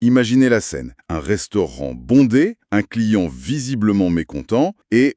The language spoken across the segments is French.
Imaginez la scène. Un restaurant bondé, un client visiblement mécontent et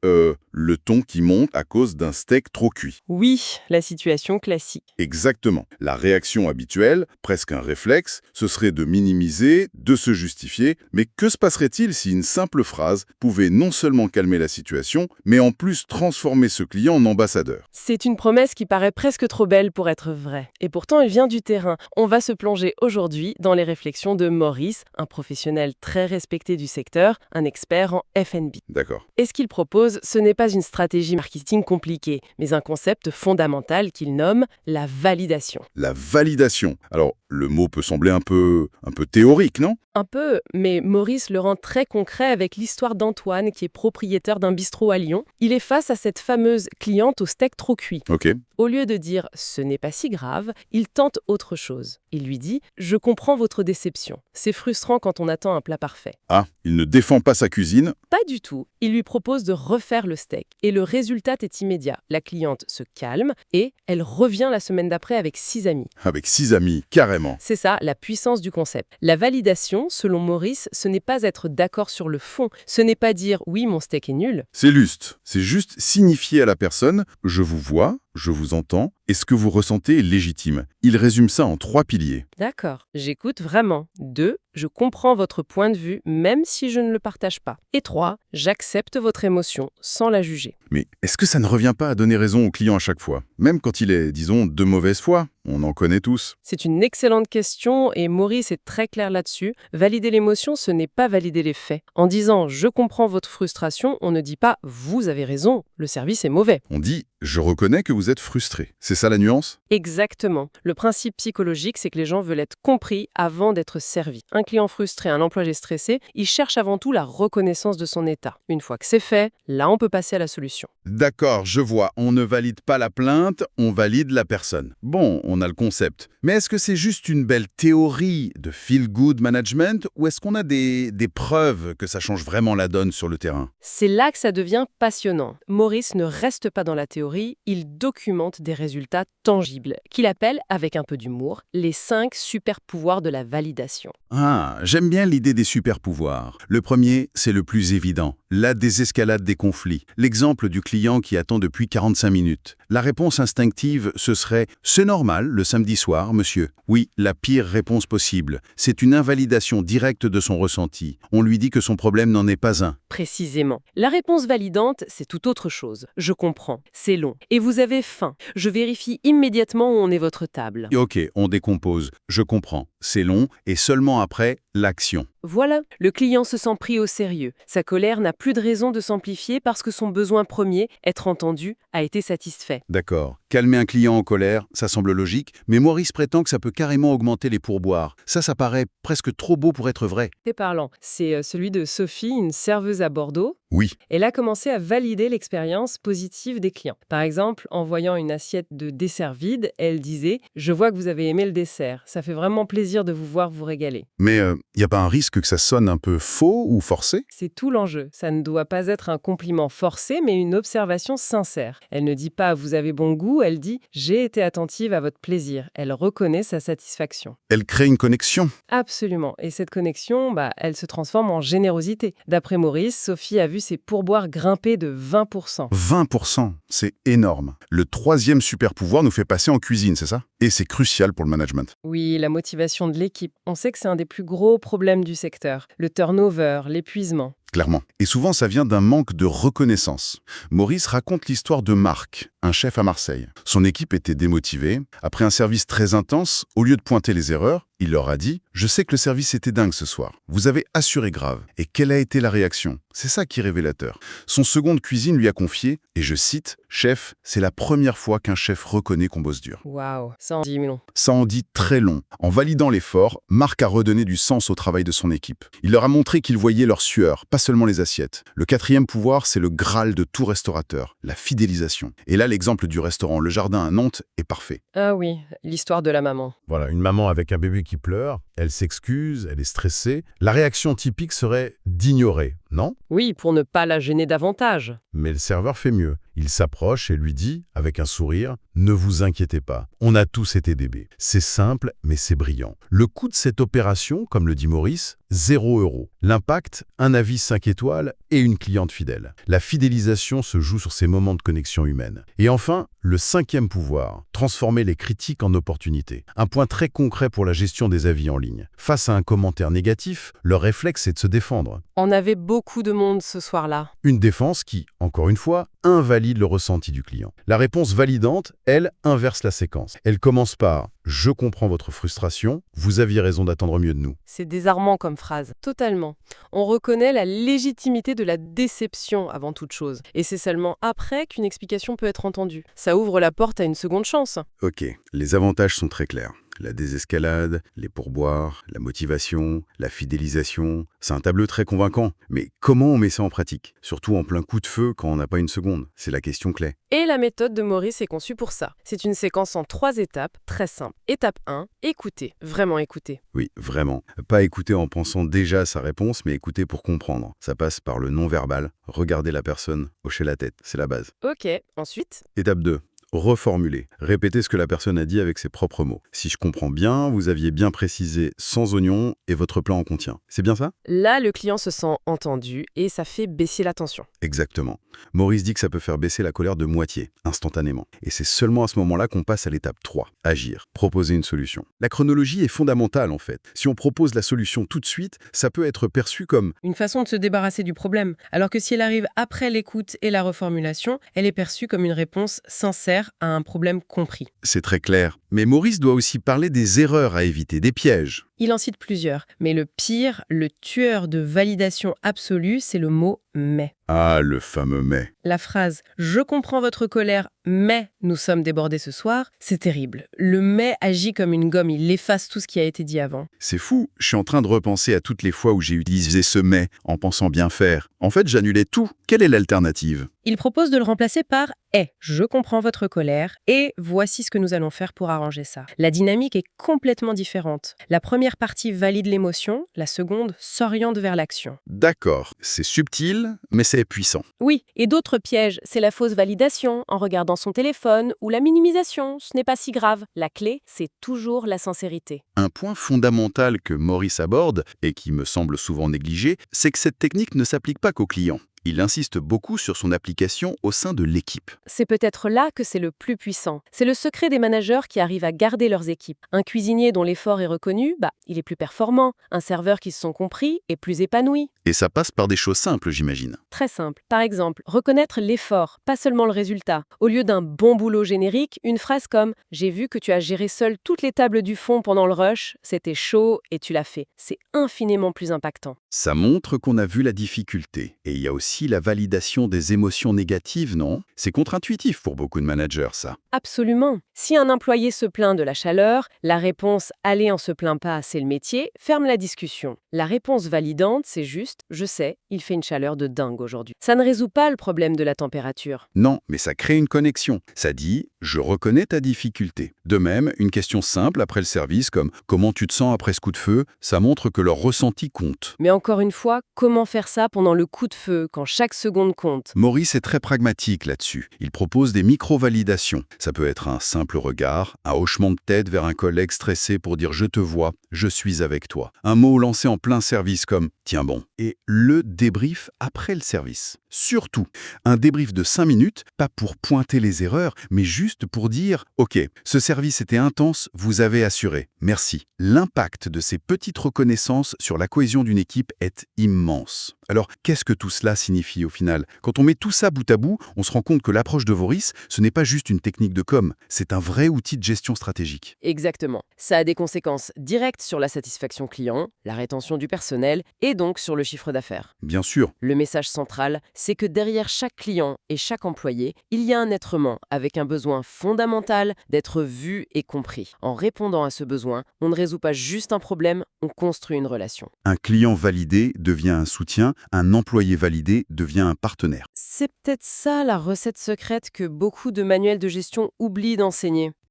le ton qui monte à cause d'un steak trop cuit. Oui, la situation classique. Exactement. La réaction habituelle, presque un réflexe, ce serait de minimiser, de se justifier, mais que se passerait-il si une simple phrase pouvait non seulement calmer la situation, mais en plus transformer ce client en ambassadeur? C'est une promesse qui paraît presque trop belle pour être vraie. Et pourtant, elle vient du terrain. On va se plonger aujourd'hui dans les réflexions de Maurice, un professionnel très respecté du secteur, un expert en F&B. D'accord. Et ce qu'il propose, ce n'est pas une stratégie marketing compliquée, mais un concept fondamental qu'il nomme la validation. La validation. Alors, le mot peut sembler un peu théorique, non? Un peu, mais Maurice le rend très concret avec l'histoire d'Antoine, qui est propriétaire d'un bistrot à Lyon. Il est face à cette fameuse cliente au steak trop cuit. Ok. Au lieu de dire « ce n'est pas si grave », il tente autre chose. Il lui dit « je comprends votre déception. C'est frustrant quand on attend un plat parfait. » Ah, il ne défend pas sa cuisine. Pas du tout. Il lui propose de refaire le steak. Et le résultat est immédiat. La cliente se calme et elle revient la semaine d'après avec 6 amis. Avec 6 amis, carrément. C'est ça, la puissance du concept. La validation, selon Maurice, ce n'est pas être d'accord sur le fond. Ce n'est pas dire « oui, mon steak est nul ». C'est juste. C'est juste signifier à la personne « je vous vois, je vous entends, et ce que vous ressentez est légitime ». Il résume ça en 3 piliers. D'accord, j'écoute vraiment. 2, je comprends votre point de vue, même si je ne le partage pas. Et 3, j'accepte votre émotion, sans la juger. Mais est-ce que ça ne revient pas à donner raison au client à chaque fois? Même quand il est, disons, de mauvaise foi? On en connaît tous. C'est une excellente question et Maurice est très clair là-dessus. Valider l'émotion, ce n'est pas valider les faits. En disant « je comprends votre frustration », on ne dit pas « vous avez raison, le service est mauvais ». On dit « je reconnais que vous êtes frustré ». C'est ça la nuance? Exactement. Le principe psychologique, c'est que les gens veulent être compris avant d'être servis. Un client frustré, un employé stressé, il cherche avant tout la reconnaissance de son état. Une fois que c'est fait, là on peut passer à la solution. D'accord, je vois. On ne valide pas la plainte, on valide la personne. Bon, on a le concept. Mais est-ce que c'est juste une belle théorie de feel-good management ou est-ce qu'on a des preuves que ça change vraiment la donne sur le terrain? C'est là que ça devient passionnant. Maurice ne reste pas dans la théorie, il documente des résultats tangibles, qu'il appelle, avec un peu d'humour, les 5 super pouvoirs de la validation. Ah, j'aime bien l'idée des super-pouvoirs. Le premier, c'est le plus évident, la désescalade des conflits. L'exemple du client qui attend depuis 45 minutes. La réponse instinctive, ce serait « c'est normal, le samedi soir, monsieur ». Oui, la pire réponse possible. C'est une invalidation directe de son ressenti. On lui dit que son problème n'en est pas un. Précisément. La réponse validante, c'est tout autre chose. Je comprends. C'est long. Et vous avez faim. Je vérifie immédiatement où en est votre table. Et ok, on décompose. Je comprends. C'est long et seulement après, l'action. Voilà, le client se sent pris au sérieux. Sa colère n'a plus de raison de s'amplifier parce que son besoin premier, être entendu, a été satisfait. D'accord. Calmer un client en colère, ça semble logique, mais Maurice prétend que ça peut carrément augmenter les pourboires. Ça paraît presque trop beau pour être vrai. C'est parlant. C'est celui de Sophie, une serveuse à Bordeaux. Oui. Elle a commencé à valider l'expérience positive des clients. Par exemple, en voyant une assiette de dessert vide, elle disait « Je vois que vous avez aimé le dessert. Ça fait vraiment plaisir de vous voir vous régaler. » Mais il n'y a pas un risque que ça sonne un peu faux ou forcé? C'est tout l'enjeu. Ça ne doit pas être un compliment forcé, mais une observation sincère. Elle ne dit pas « Vous avez bon goût », elle dit « J'ai été attentive à votre plaisir ». Elle reconnaît sa satisfaction. Elle crée une connexion. Absolument. Et cette connexion, elle se transforme en générosité. D'après Maurice, Sophie a vu ses pourboires grimper de 20%. 20%, c'est énorme. Le troisième super pouvoir nous fait passer en cuisine, c'est ça? Et c'est crucial pour le management. Oui, la motivation de l'équipe. On sait que c'est un des plus gros problèmes du secteur. Le turnover, l'épuisement. Clairement. Et souvent, ça vient d'un manque de reconnaissance. Maurice raconte l'histoire de Marc, un chef à Marseille. Son équipe était démotivée. Après un service très intense, au lieu de pointer les erreurs, il leur a dit « Je sais que le service était dingue ce soir. Vous avez assuré grave. » Et quelle a été la réaction? C'est ça qui est révélateur. Son second de cuisine lui a confié, et je cite, « Chef, c'est la première fois qu'un chef reconnaît qu'on bosse dur. » Waouh, ça en dit long. Ça en dit très long. En validant l'effort, Marc a redonné du sens au travail de son équipe. Il leur a montré qu'il voyait leur sueur, pas seulement les assiettes. Le quatrième pouvoir, c'est le Graal de tout restaurateur, la fidélisation. Et là, l'exemple du restaurant Le Jardin à Nantes est parfait. Ah oui, l'histoire de la maman. Voilà, une maman avec un bébé qui pleure, elle s'excuse, elle est stressée. La réaction typique serait d'ignorer, non? Oui, pour ne pas la gêner davantage. Mais le serveur fait mieux. Il s'approche et lui dit, avec un sourire, « Ne vous inquiétez pas, on a tous été DB. C'est simple, mais c'est brillant. Le coût de cette opération, comme le dit Maurice, 0 €. L'impact, un avis 5 étoiles et une cliente fidèle. La fidélisation se joue sur ces moments de connexion humaine. Et enfin, le 5e pouvoir, transformer les critiques en opportunités. Un point très concret pour la gestion des avis en ligne. Face à un commentaire négatif, leur réflexe est de se défendre. On avait beaucoup de monde ce soir-là. Une défense qui, encore une fois, invalide le ressenti du client. La réponse validante, elle, inverse la séquence. Elle commence par « Je comprends votre frustration, vous aviez raison d'attendre mieux de nous ». C'est désarmant comme phrase. Totalement. On reconnaît la légitimité de la déception avant toute chose. Et c'est seulement après qu'une explication peut être entendue. Ça ouvre la porte à une seconde chance. Ok, les avantages sont très clairs. La désescalade, les pourboires, la motivation, la fidélisation, c'est un tableau très convaincant. Mais comment on met ça en pratique? Surtout en plein coup de feu quand on n'a pas une seconde. C'est la question clé. Et la méthode de Maurice est conçue pour ça. C'est une séquence en 3 étapes, très simple. Étape 1, écouter, vraiment écouter. Oui, vraiment. Pas écouter en pensant déjà à sa réponse, mais écouter pour comprendre. Ça passe par le non-verbal, regarder la personne, hocher la tête, c'est la base. Ok, ensuite, Étape 2. Reformuler. Répéter ce que la personne a dit avec ses propres mots. Si je comprends bien, vous aviez bien précisé sans oignon et votre plat en contient. C'est bien ça? là, le client se sent entendu et ça fait baisser la tension. Exactement. Maurice dit que ça peut faire baisser la colère de moitié, instantanément. Et c'est seulement à ce moment-là qu'on passe à l'étape 3. Agir. Proposer une solution. La chronologie est fondamentale en fait. Si on propose la solution tout de suite, ça peut être perçu comme Une façon de se débarrasser du problème, alors que si elle arrive après l'écoute et la reformulation, elle est perçue comme une réponse sincère à un problème compris. c'est très clair. Mais Maurice doit aussi parler des erreurs à éviter, des pièges. Il en cite plusieurs, mais le pire, le tueur de validation absolue, c'est le mot « mais ». Ah, le fameux mais. La phrase « Je comprends votre colère, mais nous sommes débordés ce soir », c'est terrible. Le « mais » agit comme une gomme, il efface tout ce qui a été dit avant. C'est fou, je suis en train de repenser à toutes les fois où j'ai utilisé ce mais en pensant bien faire. En fait, j'annulais tout. Quelle est l'alternative? Il propose de le remplacer par « est ». Je comprends votre colère et voici ce que nous allons faire pour arranger ça. La dynamique est complètement différente. La première partie valide l'émotion, la seconde s'oriente vers l'action. D'accord, c'est subtil, mais c'est puissant. Oui, et d'autres pièges, c'est la fausse validation en regardant son téléphone ou la minimisation, ce n'est pas si grave. La clé, c'est toujours la sincérité. Un point fondamental que Maurice aborde, et qui me semble souvent négligé, c'est que cette technique ne s'applique pas qu'aux clients. Il insiste beaucoup sur son application au sein de l'équipe. C'est peut-être là que c'est le plus puissant. C'est le secret des managers qui arrivent à garder leurs équipes. Un cuisinier dont l'effort est reconnu, il est plus performant. Un serveur qui se sont compris est plus épanoui. Et ça passe par des choses simples, j'imagine. Très simple. Par exemple, reconnaître l'effort, pas seulement le résultat. Au lieu d'un bon boulot générique, une phrase comme « J'ai vu que tu as géré seul toutes les tables du fond pendant le rush, c'était chaud et tu l'as fait ». C'est infiniment plus impactant. Ça montre qu'on a vu la difficulté. Et il y a aussi la validation des émotions négatives, non? C'est contre-intuitif pour beaucoup de managers, ça. Absolument. Si un employé se plaint de la chaleur, la réponse « Allez, on se plaint pas, c'est le métier » ferme la discussion. La réponse validante, c'est juste « Je sais, il fait une chaleur de dingue aujourd'hui ». Ça ne résout pas le problème de la température. Non, mais ça crée une connexion. Ça dit « Je reconnais ta difficulté ». De même, une question simple après le service comme « Comment tu te sens après ce coup de feu ?» ça montre que leur ressenti compte. Mais encore une fois, comment faire ça pendant le coup de feu, quand chaque seconde compte? Maurice est très pragmatique là-dessus. Il propose des micro-validations. Ça peut être un simple regard, un hochement de tête vers un collègue stressé pour dire « Je te vois, je suis avec toi ». Un mot lancé en plein service comme « Tiens bon ». Et le débrief après le service. Surtout, un débrief de 5 minutes, pas pour pointer les erreurs, mais juste pour dire « Ok, ce service était intense, vous avez assuré, merci ». L'impact de ces petites reconnaissances sur la cohésion d'une équipe est immense. Alors, qu'est-ce que tout cela signifie au final? Quand on met tout ça bout à bout, on se rend compte que l'approche de Maurice, ce n'est pas juste une technique de com', c'est un vrai outil de gestion stratégique. Exactement. Ça a des conséquences directes sur la satisfaction client, la rétention du personnel et donc sur le chiffre d'affaires. Bien sûr, Le message central, c'est que derrière chaque client et chaque employé, il y a un être humain avec un besoin fondamental d'être vu et compris. En répondant à ce besoin, on ne résout pas juste un problème, on construit une relation. un client validé devient un soutien, un employé validé devient un partenaire. C'est peut-être ça la recette secrète que beaucoup de manuels de gestion oublient d'enseigner.